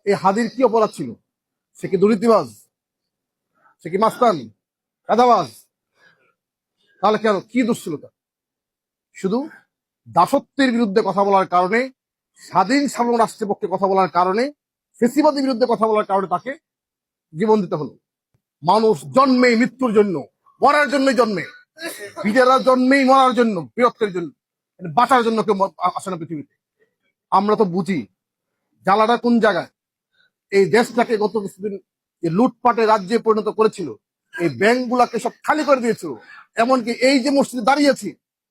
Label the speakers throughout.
Speaker 1: এই হাদির কি অপরাধ ছিল? সে কি দুর্নীতিবাজ? সে কি মাস্তান, গাধাবাজ? তাহলে কেন, কি দোষ ছিল তার? শুধু দাসত্বের বিরুদ্ধে কথা বলার কারণে, স্বাধীন সার্বভৌম রাষ্ট্রের পক্ষে কথা বলার কারণে, ফেসিবাদের বিরুদ্ধে কথা বলার কারণে তাকে জীবন দিতে হলো। মানুষ জন্মেই মৃত্যুর জন্য, মরার জন্যই জন্মে। বিজেরা জন্মেই মরার জন্য, বীরত্বের জন্য, বাঁচার জন্য কেউ আসে না পৃথিবীতে। আমরা তো বুঝি জ্বালাটা কোন জায়গায়। এই দেশটাকে গত কিছুদিন যে লুটপাটে রাজ্যে পরিণত করেছিল, এই ব্যাংক গুলাকে সব খালি করে দিয়েছিল। এমনকি এই যে মসজিদে দাঁড়িয়েছি,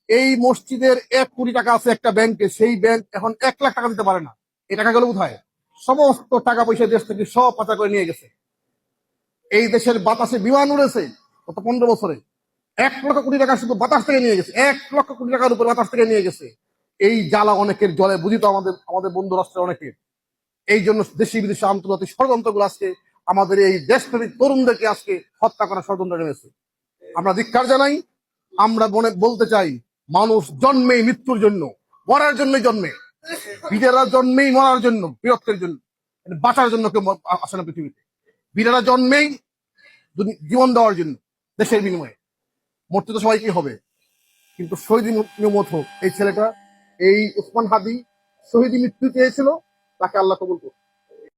Speaker 1: এই মসজিদের 1 কোটি টাকা আছে একটা ব্যাংকে, সেই ব্যাংক এখন 1 লাখ টাকা দিতে পারে না। এই টাকা গেল কোথায়? সমস্ত টাকা পয়সা দেশ থেকে সব পাচার করে নিয়ে গেছে। এই দেশের বাতাসে বিমান উড়েছে গত 15 বছরে। 1 লক্ষ কোটি টাকা শুধু বাতাস থেকে নিয়ে গেছে, 1 লক্ষ কোটি টাকার উপর বাতাস থেকে নিয়ে গেছে। এই জ্বালা অনেকের জলে বুঝিত, আমাদের আমাদের বন্ধু রাষ্ট্রের অনেকের। এই জন্য দেশি বিদেশি আন্তর্জাতিক ষড়যন্ত্রগুলো আজকে আমাদের এই দেশপ্রেমিক তরুণদেরকে আজকে হত্যা করার ষড়যন্ত্র নেমেছে। আমরা ধিক্কার জানাই। আমরা বলতে চাই, মানুষ জন্মেই মৃত্যুর জন্য, মরার জন্যই জন্মে। বিজেরা জন্মেই মরার জন্য, বীরত্বের জন্য, বাঁচার জন্য কেউ আসে না পৃথিবীতে। বীরেরা জন্মেই জীবন দেওয়ার জন্য, দেশের বিনিময়ে। মরতে তো সবাইকেই হবে, কিন্তু শহীদ নিয়মত হোক। এই ছেলেটা, এই ওসমান হাদি শহীদ মৃত্যু চেয়েছিল, তাকে আল্লাহ কবুল করুন।